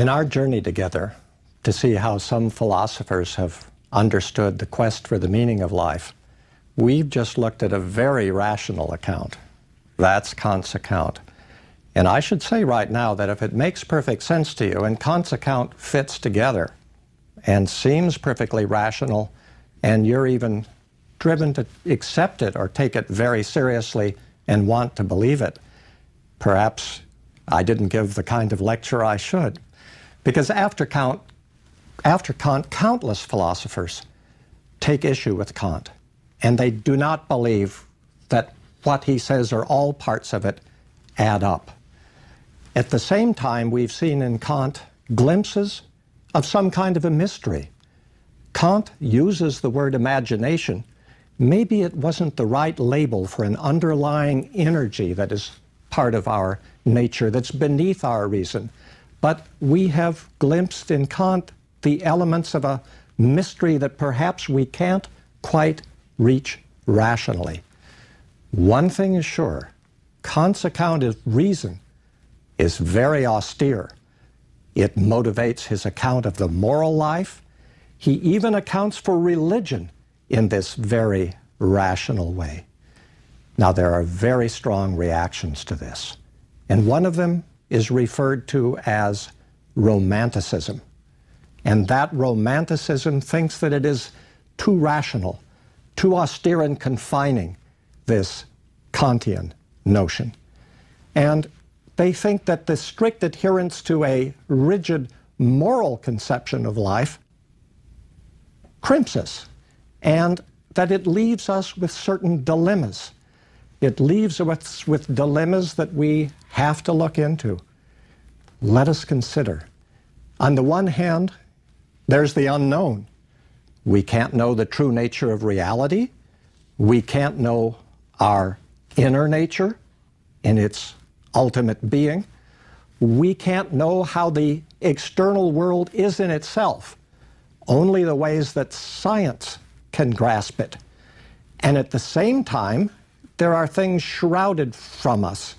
In our journey together to see how some philosophers have understood the quest for the meaning of life, we've just looked at a very rational account. That's Kant's account. And I should say right now that if it makes perfect sense to you, and Kant's account fits together and seems perfectly rational, and you're even driven to accept it or take it very seriously and want to believe it, perhaps I didn't give the kind of lecture I should. Because after Kant, countless philosophers take issue with Kant, and they do not believe that what he says or all parts of it add up. At the same time, we've seen in Kant glimpses of some kind of a mystery. Kant uses the word imagination. Maybe it wasn't the right label for an underlying energy that is part of our nature, that's beneath our reason. But we have glimpsed in Kant the elements of a mystery that perhaps we can't quite reach rationally. One thing is sure, Kant's account of reason is very austere. It motivates his account of the moral life. He even accounts for religion in this very rational way. Now, there are very strong reactions to this, and one of them is referred to as romanticism. And that romanticism thinks that it is too rational, too austere and confining, this Kantian notion. And they think that the strict adherence to a rigid moral conception of life crimps us, and that it leaves us with certain dilemmas. It leaves us with dilemmas that we have to look into. Let us consider. On the one hand, there's the unknown. We can't know the true nature of reality. We can't know our inner nature in its ultimate being. We can't know how the external world is in itself. Only the ways that science can grasp it. And at the same time, there are things shrouded from us.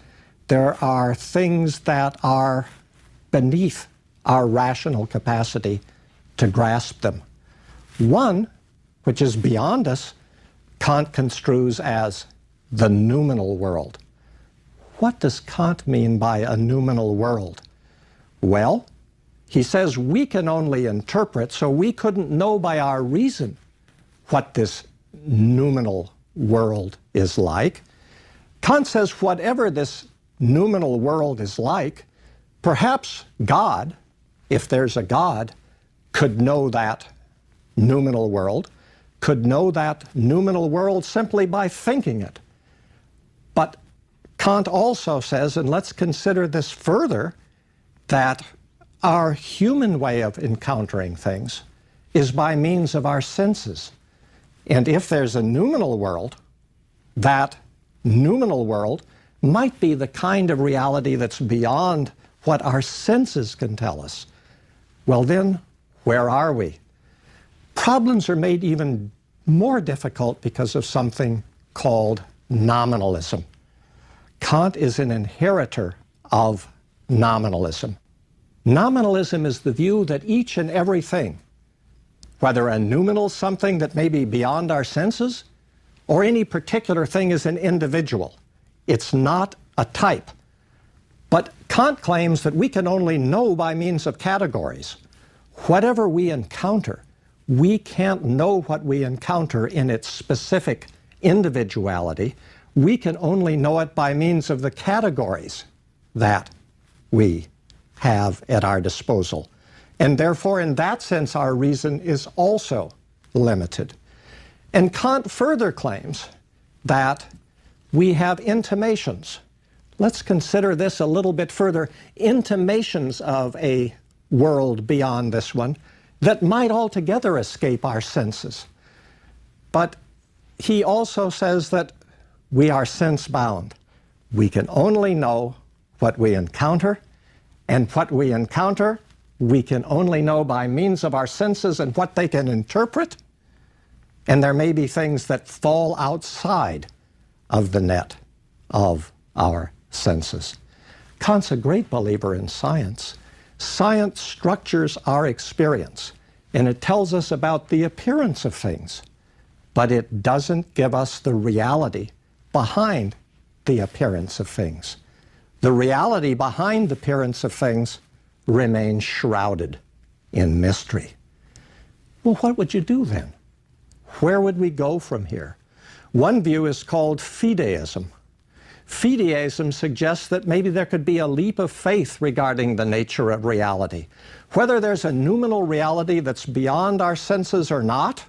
There are things that are beneath our rational capacity to grasp them. One, which is beyond us, Kant construes as the noumenal world. What does Kant mean by a noumenal world? Well, he says we can only interpret, so we couldn't know by our reason what this noumenal world is like. Kant says whatever this noumenal world is like, perhaps God, if there's a God, could know that noumenal world, could know that noumenal world simply by thinking it. But Kant also says, and let's consider this further, that our human way of encountering things is by means of our senses. And if there's a noumenal world, that noumenal world might be the kind of reality that's beyond what our senses can tell us. Well then, where are we? Problems are made even more difficult because of something called nominalism. Kant is an inheritor of nominalism. Nominalism is the view that each and everything, whether a noumenal something that may be beyond our senses, or any particular thing is an individual. It's not a type. But Kant claims that we can only know by means of categories. Whatever we encounter, we can't know what we encounter in its specific individuality. We can only know it by means of the categories that we have at our disposal. And therefore, in that sense, our reason is also limited. And Kant further claims that we have intimations. Let's consider this a little bit further. Intimations of a world beyond this one that might altogether escape our senses. But he also says that we are sense-bound. We can only know what we encounter, and what we encounter, we can only know by means of our senses and what they can interpret. And there may be things that fall outside of the net of our senses. Kant's a great believer in science. Science structures our experience, and it tells us about the appearance of things, but it doesn't give us the reality behind the appearance of things. The reality behind the appearance of things remains shrouded in mystery. Well, what would you do then? Where would we go from here? One view is called fideism. Fideism suggests that maybe there could be a leap of faith regarding the nature of reality. Whether there's a noumenal reality that's beyond our senses or not,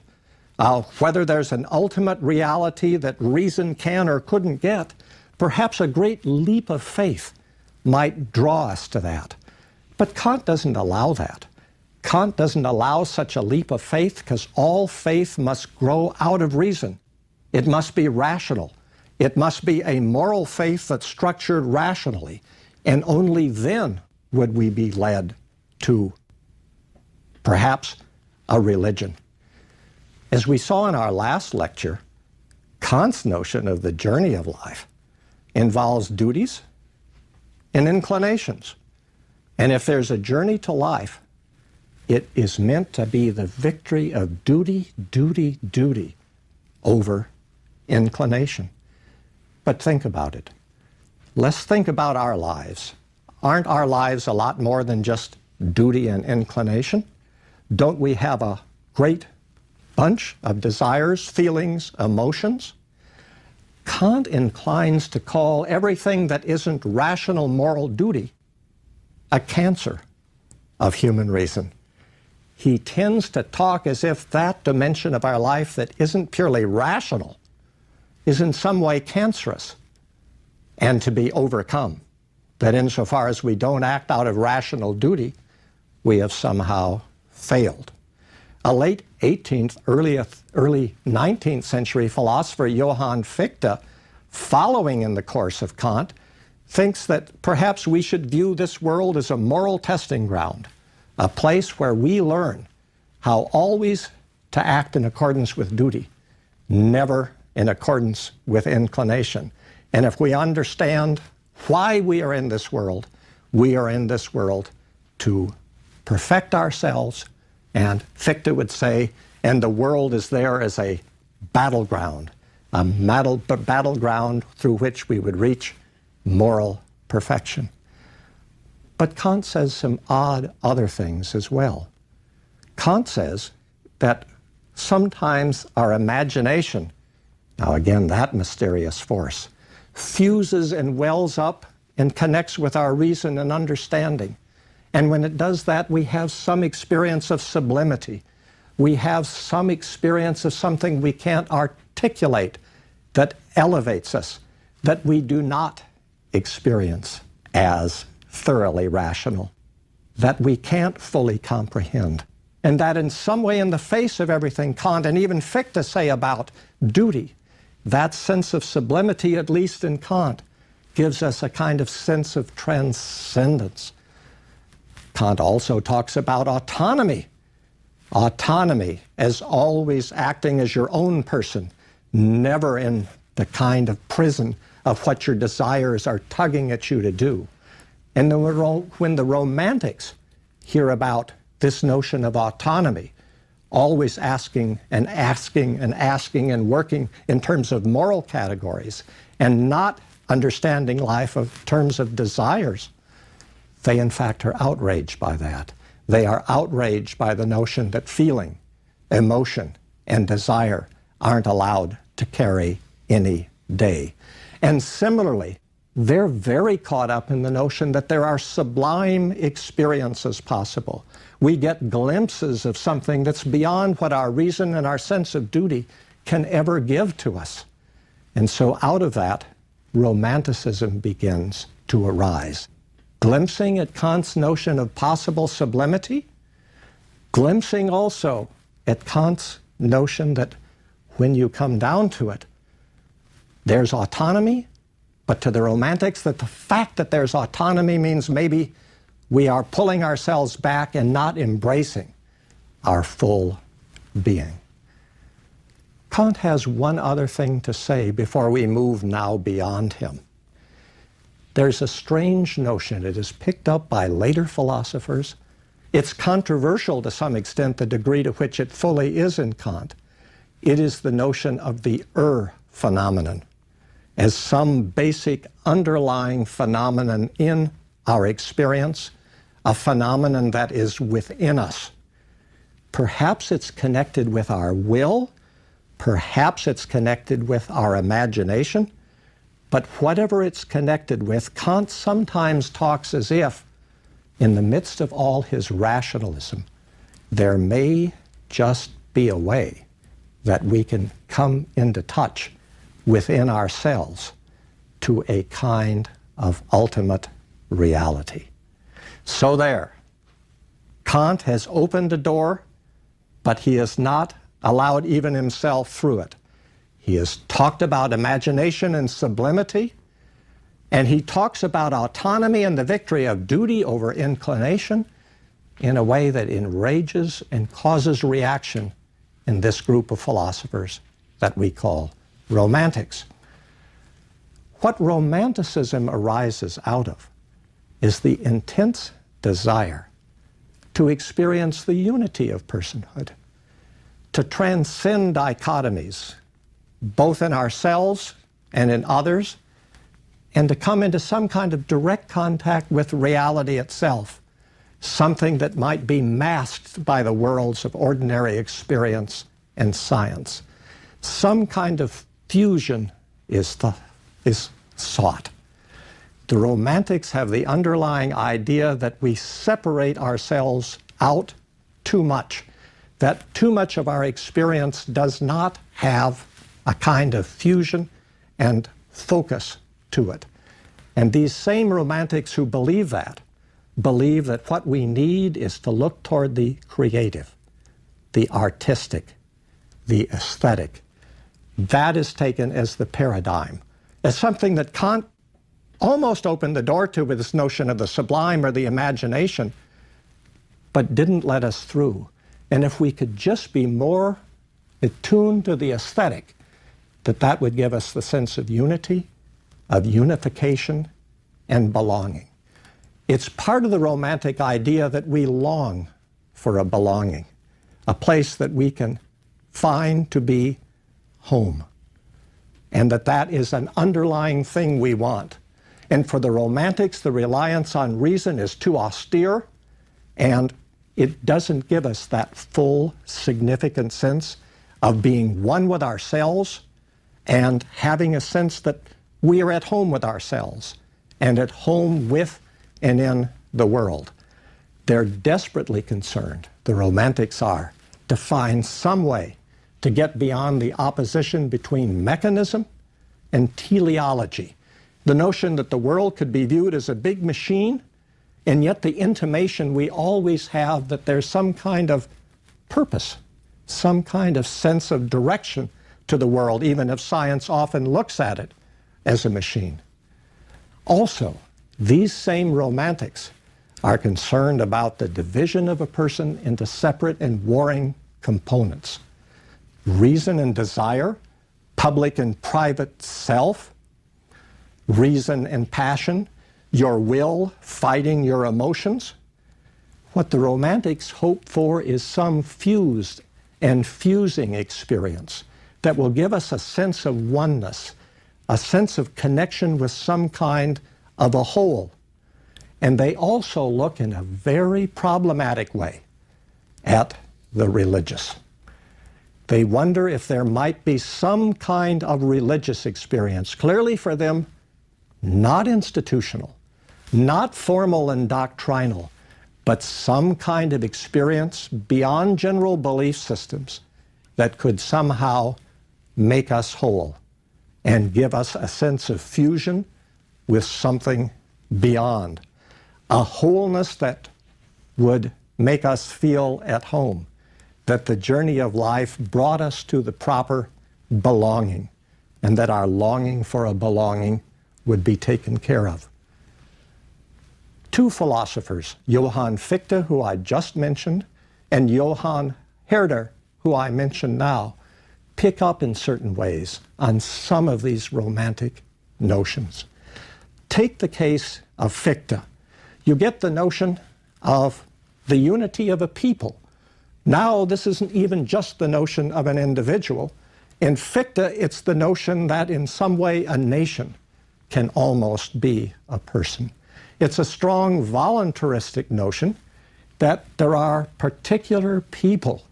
whether there's an ultimate reality that reason can or couldn't get, perhaps a great leap of faith might draw us to that. But Kant doesn't allow that. Kant doesn't allow such a leap of faith because all faith must grow out of reason. It must be rational. It must be a moral faith that's structured rationally, and only then would we be led to perhaps a religion. As we saw in our last lecture, Kant's notion of the journey of life involves duties and inclinations. And if there's a journey to life, it is meant to be the victory of duty, duty, duty over inclination. But think about it. Let's think about our lives. Aren't our lives a lot more than just duty and inclination? Don't we have a great bunch of desires, feelings, emotions? Kant inclines to call everything that isn't rational moral duty a cancer of human reason. He tends to talk as if that dimension of our life that isn't purely rational is in some way cancerous and to be overcome. That insofar as we don't act out of rational duty, we have somehow failed. A late 18th, early 19th century philosopher, Johann Fichte, following in the course of Kant, thinks that perhaps we should view this world as a moral testing ground, a place where we learn how always to act in accordance with duty, never in accordance with inclination. And if we understand why we are in this world, we are in this world to perfect ourselves. And Fichte would say, and the world is there as a battleground, a battleground through which we would reach moral perfection. But Kant says some odd other things as well. Kant says that sometimes our imagination, now again, that mysterious force, fuses and wells up and connects with our reason and understanding. And when it does that, we have some experience of sublimity. We have some experience of something we can't articulate that elevates us, that we do not experience as thoroughly rational, that we can't fully comprehend. And that in some way, in the face of everything Kant and even Fichte say about duty, that sense of sublimity, at least in Kant, gives us a kind of sense of transcendence. Kant also talks about autonomy. Autonomy as always acting as your own person, never in the kind of prison of what your desires are tugging at you to do. And when the Romantics hear about this notion of autonomy, always asking and asking and asking and working in terms of moral categories and not understanding life in terms of desires, they in fact are outraged by that. They are outraged by the notion that feeling, emotion, and desire aren't allowed to carry any day. And similarly, they're very caught up in the notion that there are sublime experiences possible. We get glimpses of something that's beyond what our reason and our sense of duty can ever give to us. And so out of that, Romanticism begins to arise. Glimpsing at Kant's notion of possible sublimity, glimpsing also at Kant's notion that when you come down to it, there's autonomy, but to the Romantics, that the fact that there's autonomy means maybe we are pulling ourselves back and not embracing our full being. Kant has one other thing to say before we move now beyond him. there's a strange notion. It is picked up by later philosophers. It's controversial to some extent, the degree to which it fully is in Kant. It is the notion of the phenomenon as some basic underlying phenomenon in our experience, a phenomenon that is within us. Perhaps it's connected with our will, perhaps it's connected with our imagination, but whatever it's connected with, Kant sometimes talks as if, in the midst of all his rationalism, there may just be a way that we can come into touch within ourselves to a kind of ultimate reality. So there, Kant has opened a door, but he has not allowed even himself through it. He has talked about imagination and sublimity, and he talks about autonomy and the victory of duty over inclination in a way that enrages and causes reaction in this group of philosophers that we call romantics. What romanticism arises out of is the intense desire to experience the unity of personhood, to transcend dichotomies, both in ourselves and in others, and to come into some kind of direct contact with reality itself, something that might be masked by the worlds of ordinary experience and science. Some kind of fusion is sought. The Romantics have the underlying idea that we separate ourselves out too much, that too much of our experience does not have a kind of fusion and focus to it. And these same Romantics who believe that what we need is to look toward the creative, the artistic, the aesthetic. That is taken as the paradigm, as something that Kant almost opened the door to with this notion of the sublime or the imagination, but didn't let us through. And if we could just be more attuned to the aesthetic, that would give us the sense of unity, of unification, and belonging. It's part of the Romantic idea that we long for a belonging, a place that we can find to be home, and that is an underlying thing we want. And for the Romantics, the reliance on reason is too austere, and it doesn't give us that full, significant sense of being one with ourselves and having a sense that we are at home with ourselves and at home with and in the world. They're desperately concerned, the Romantics are, to find some way to get beyond the opposition between mechanism and teleology. The notion that the world could be viewed as a big machine, and yet the intimation we always have that there's some kind of purpose, some kind of sense of direction to the world, even if science often looks at it as a machine. Also, these same Romantics are concerned about the division of a person into separate and warring components. Reason and desire, public and private self, reason and passion, your will fighting your emotions. What the Romantics hope for is some fused and fusing experience that will give us a sense of oneness, a sense of connection with some kind of a whole. And they also look in a very problematic way at the religious. They wonder if there might be some kind of religious experience, clearly for them, not institutional, not formal and doctrinal, but some kind of experience beyond general belief systems that could somehow make us whole and give us a sense of fusion with something beyond, a wholeness that would make us feel at home, that the journey of life brought us to the proper belonging, and that our longing for a belonging would be taken care of. Two philosophers, Johann Fichte, who I just mentioned, and Johann Herder, who I mention now, pick up in certain ways on some of these Romantic notions. Take the case of Fichte. You get the notion of the unity of a people. Now, this isn't even just the notion of an individual. In Fichte, it's the notion that in some way a nation can almost be a person. It's a strong voluntaristic notion that there are particular people.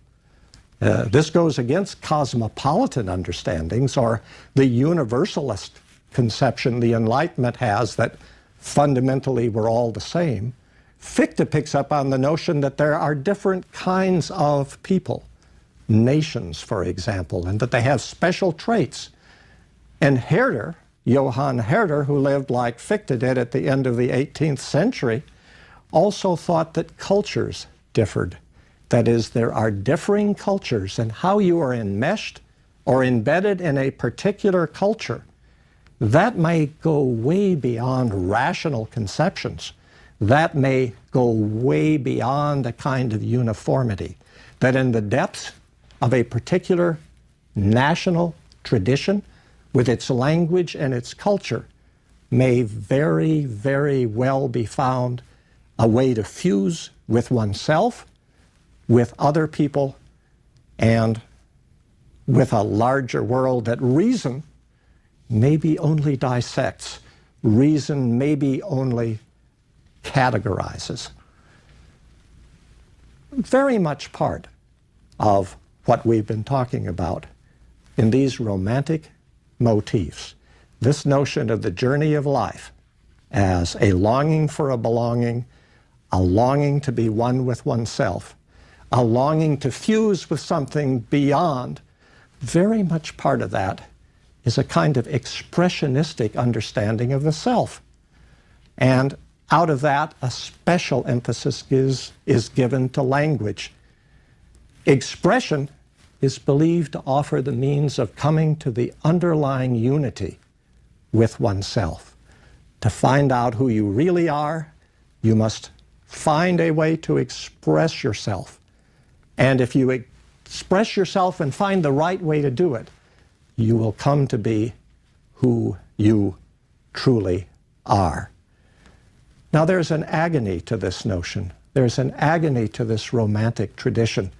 This goes against cosmopolitan understandings or the universalist conception the Enlightenment has that fundamentally we're all the same. Fichte picks up on the notion that there are different kinds of people, nations, for example, and that they have special traits. And Herder, Johann Herder, who lived like Fichte did at the end of the 18th century, also thought that cultures differed. That is, there are differing cultures, and how you are enmeshed or embedded in a particular culture, that may go way beyond rational conceptions. That may go way beyond a kind of uniformity. That in the depths of a particular national tradition, with its language and its culture, may very, very well be found a way to fuse with oneself, with other people, and with a larger world that reason maybe only dissects, reason maybe only categorizes. Very much part of what we've been talking about in these romantic motifs, this notion of the journey of life as a longing for a belonging, a longing to be one with oneself, a longing to fuse with something beyond, very much part of that is a kind of expressionistic understanding of the self. And out of that, a special emphasis is given to language. Expression is believed to offer the means of coming to the underlying unity with oneself. To find out who you really are, you must find a way to express yourself. And if you express yourself and find the right way to do it, you will come to be who you truly are. Now, there's an agony to this notion. There's an agony to this romantic tradition.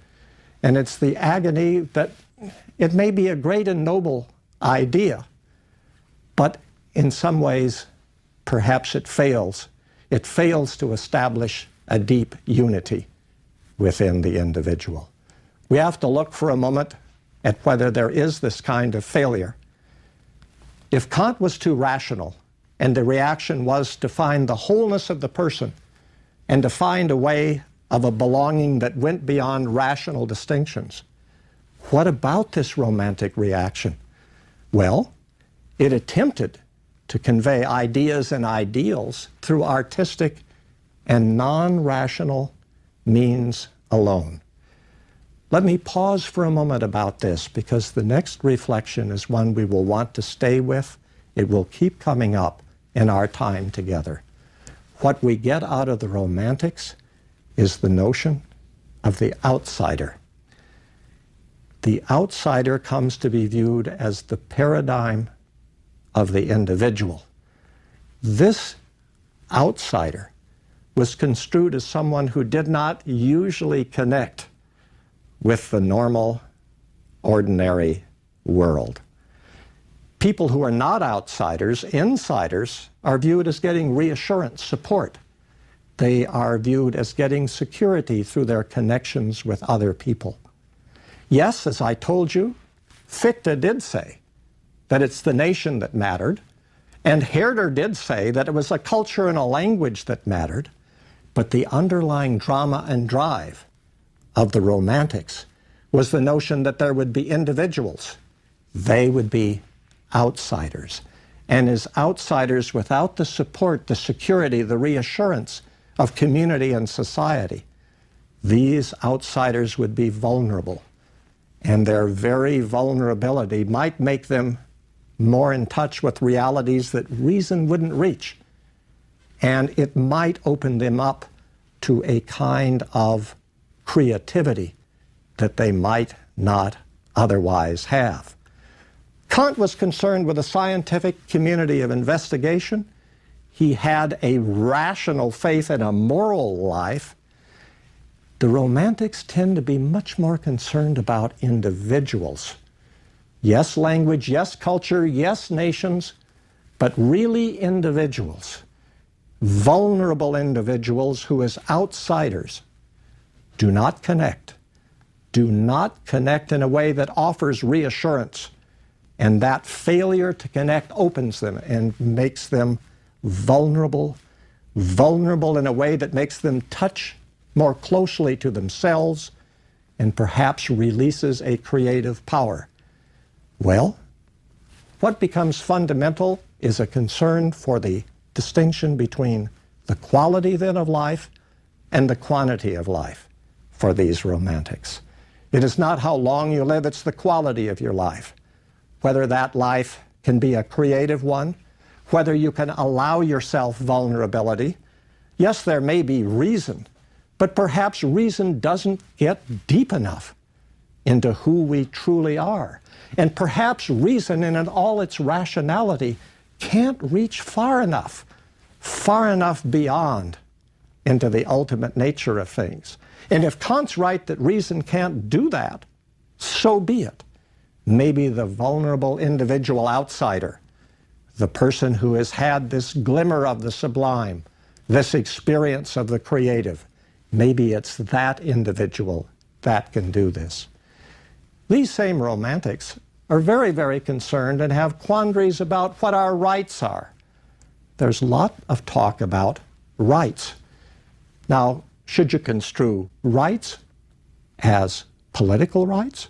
And it's the agony that it may be a great and noble idea, but in some ways, perhaps it fails. It fails to establish a deep unity within the individual. We have to look for a moment at whether there is this kind of failure. If Kant was too rational, and the reaction was to find the wholeness of the person and to find a way of a belonging that went beyond rational distinctions, what about this romantic reaction? Well, it attempted to convey ideas and ideals through artistic and non-rational means alone. Let me pause for a moment about this, because the next reflection is one we will want to stay with. It will keep coming up in our time together. What we get out of the Romantics is the notion of the outsider. The outsider comes to be viewed as the paradigm of the individual. This outsider was construed as someone who did not usually connect with the normal, ordinary world. People who are not outsiders, insiders, are viewed as getting reassurance, support. They are viewed as getting security through their connections with other people. Yes, as I told you, Fichte did say that it's the nation that mattered, and Herder did say that it was a culture and a language that mattered, but the underlying drama and drive of the Romantics was the notion that there would be individuals. They would be outsiders. And as outsiders without the support, the security, the reassurance of community and society, these outsiders would be vulnerable. And their very vulnerability might make them more in touch with realities that reason wouldn't reach. And it might open them up to a kind of creativity that they might not otherwise have. Kant was concerned with a scientific community of investigation. he had a rational faith in a moral life. The Romantics tend to be much more concerned about individuals. Yes, language, yes, culture, yes, nations, but really individuals, vulnerable individuals who as outsiders do not connect in a way that offers reassurance, and that failure to connect opens them and makes them vulnerable in a way that makes them touch more closely to themselves and perhaps releases a creative power. Well, what becomes fundamental is a concern for the distinction between the quality then of life and the quantity of life for these Romantics. It is not how long you live, it's the quality of your life. Whether that life can be a creative one, whether you can allow yourself vulnerability. Yes, there may be reason, but perhaps reason doesn't get deep enough into who we truly are. And perhaps reason in all its rationality can't reach far enough beyond into the ultimate nature of things. And if Kant's right that reason can't do that, so be it. Maybe the vulnerable individual outsider, the person who has had this glimmer of the sublime, this experience of the creative, maybe it's that individual that can do this. These same Romantics are very, very concerned and have quandaries about what our rights are. There's a lot of talk about rights. Now, should you construe rights as political rights?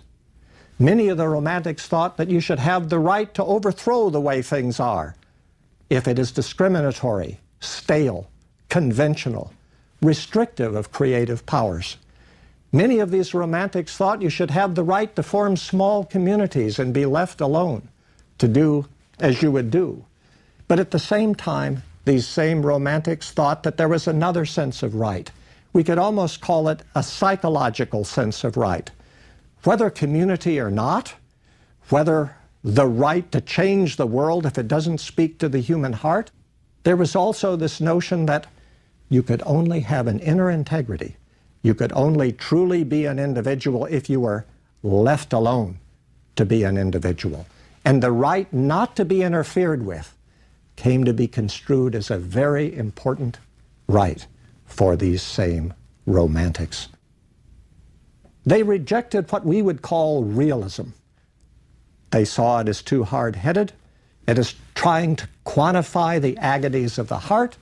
Many of the Romantics thought that you should have the right to overthrow the way things are if it is discriminatory, stale, conventional, restrictive of creative powers. Many of these Romantics thought you should have the right to form small communities and be left alone to do as you would do. But at the same time, these same Romantics thought that there was another sense of right. We could almost call it a psychological sense of right. Whether community or not, whether the right to change the world if it doesn't speak to the human heart, there was also this notion that you could only have an inner integrity. You could only truly be an individual if you were left alone to be an individual. And the right not to be interfered with came to be construed as a very important right for these same Romantics. They rejected what we would call realism. They saw it as too hard-headed. It is trying to quantify the agonies of the heart.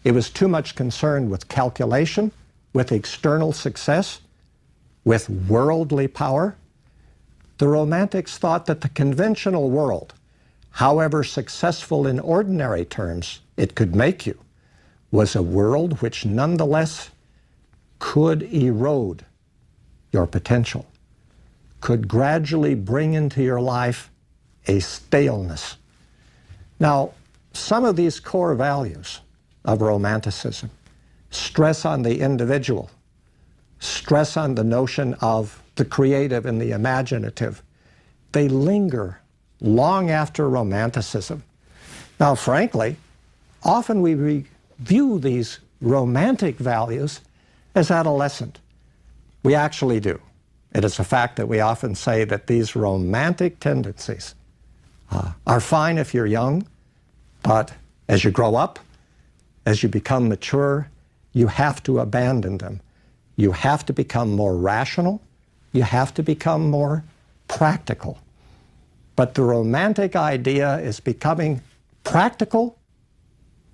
It was too much concerned with calculation, with external success, with worldly power. The Romantics thought that the conventional world, however successful in ordinary terms it could make you, was a world which nonetheless could erode your potential, could gradually bring into your life a staleness. Now, some of these core values of Romanticism, stress on the individual, stress on the notion of the creative and the imaginative, they linger long after Romanticism. Now, frankly, often we view these romantic values as adolescent. We actually do. It is a fact that we often say that these romantic tendencies are fine if you're young, but as you grow up, as you become mature, you have to abandon them. You have to become more rational. You have to become more practical. But the romantic idea is becoming practical,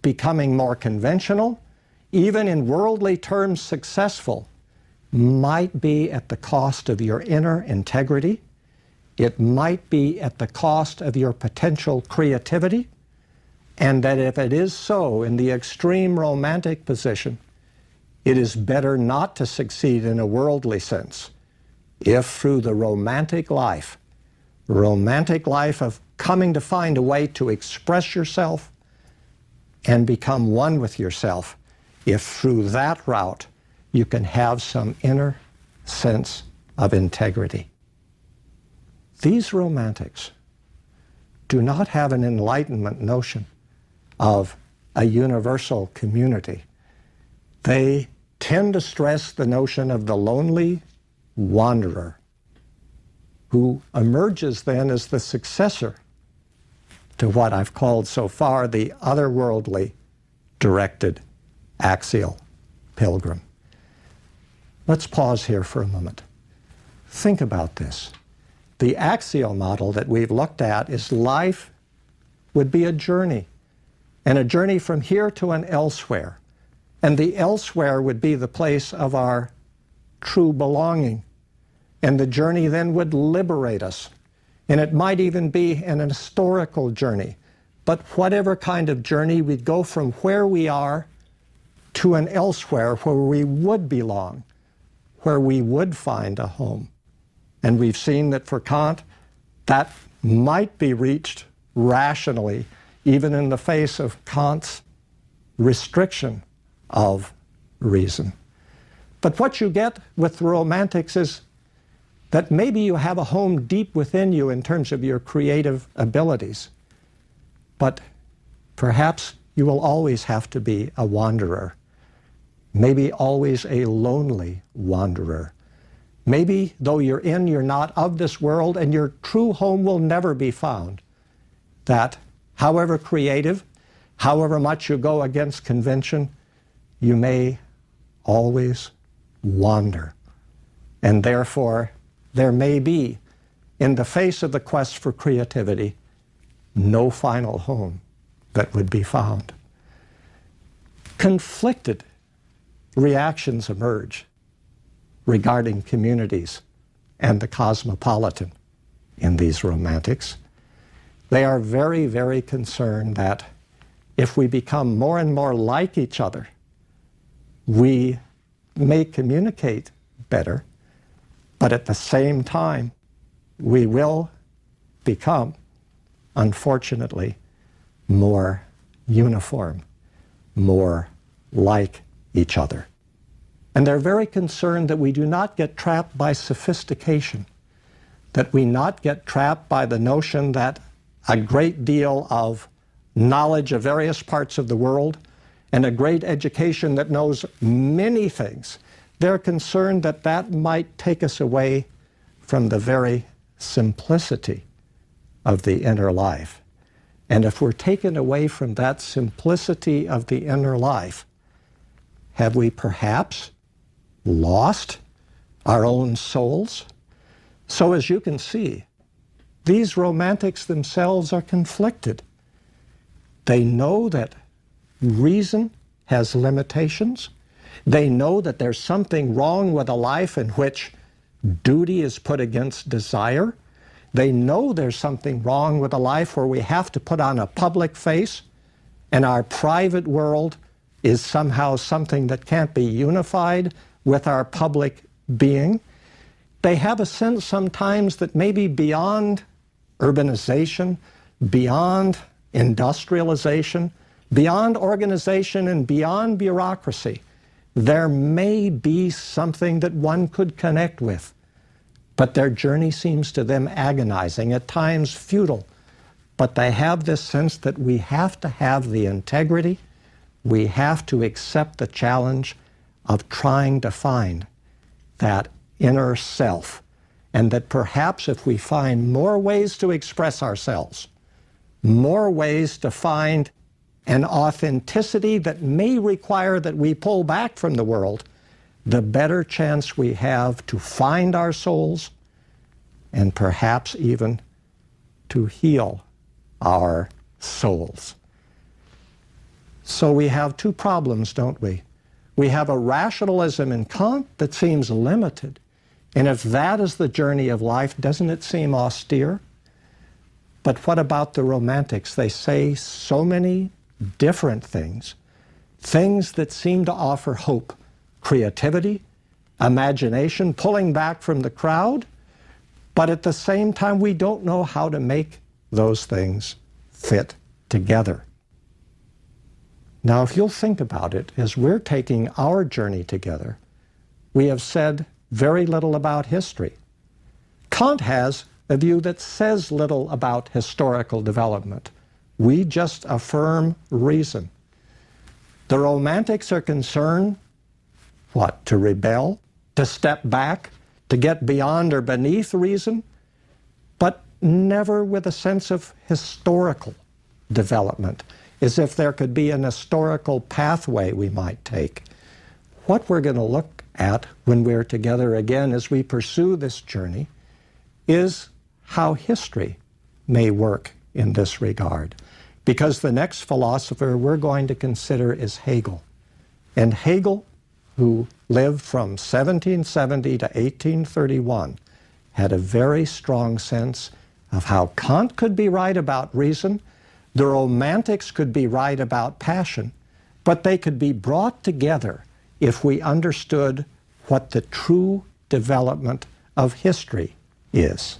becoming more conventional, even in worldly terms successful, might be at the cost of your inner integrity. It might be at the cost of your potential creativity. And that if it is so in the extreme romantic position, it is better not to succeed in a worldly sense if through the romantic life of coming to find a way to express yourself and become one with yourself, if through that route you can have some inner sense of integrity. These Romantics do not have an Enlightenment notion of a universal community. They tend to stress the notion of the lonely wanderer, who emerges then as the successor to what I've called so far the otherworldly directed axial pilgrim. Let's pause here for a moment. Think about this. The axial model that we've looked at is life would be a journey, and a journey from here to an elsewhere. And the elsewhere would be the place of our true belonging. And the journey then would liberate us. And it might even be an historical journey. But whatever kind of journey, we'd go from where we are to an elsewhere where we would belong, where we would find a home. And we've seen that for Kant, that might be reached rationally, even in the face of Kant's restriction of reason. But what you get with the Romantics is that maybe you have a home deep within you in terms of your creative abilities, but perhaps you will always have to be a wanderer, maybe always a lonely wanderer. Maybe, though you're not of this world, and your true home will never be found. That, however creative, however much you go against convention, you may always wander. And therefore, there may be, in the face of the quest for creativity, no final home that would be found. Conflicted reactions emerge regarding communities and the cosmopolitan in these Romantics. They are very, very concerned that if we become more and more like each other, we may communicate better, but at the same time, we will become, unfortunately, more uniform, more like each other. And they're very concerned that we do not get trapped by sophistication, that we not get trapped by the notion that a great deal of knowledge of various parts of the world and a great education that knows many things, they're concerned that that might take us away from the very simplicity of the inner life. And if we're taken away from that simplicity of the inner life, have we perhaps lost our own souls? So as you can see, these Romantics themselves are conflicted. They know that reason has limitations. They know that there's something wrong with a life in which duty is put against desire. They know there's something wrong with a life where we have to put on a public face, and our private world is somehow something that can't be unified with our public being. They have a sense sometimes that maybe beyond urbanization, beyond industrialization, beyond organization, and beyond bureaucracy, there may be something that one could connect with. But their journey seems to them agonizing, at times futile. But they have this sense that we have to have the integrity, we have to accept the challenge of trying to find that inner self, and that perhaps if we find more ways to express ourselves, more ways to find an authenticity that may require that we pull back from the world, the better chance we have to find our souls and perhaps even to heal our souls. So we have two problems, don't we? We have a rationalism in Kant that seems limited. And if that is the journey of life, doesn't it seem austere? But what about the Romantics? They say so many different things, things that seem to offer hope, creativity, imagination, pulling back from the crowd, but at the same time, we don't know how to make those things fit together. Now, if you'll think about it, as we're taking our journey together, we have said very little about history. Kant has a view that says little about historical development. We just affirm reason. The Romantics are concerned, what, to rebel, to step back, to get beyond or beneath reason, but never with a sense of historical development, as if there could be an historical pathway we might take. What we're going to look at when we're together again as we pursue this journey is how history may work in this regard. Because the next philosopher we're going to consider is Hegel. And Hegel, who lived from 1770 to 1831, had a very strong sense of how Kant could be right about reason, the Romantics could be right about passion, but they could be brought together if we understood what the true development of history is.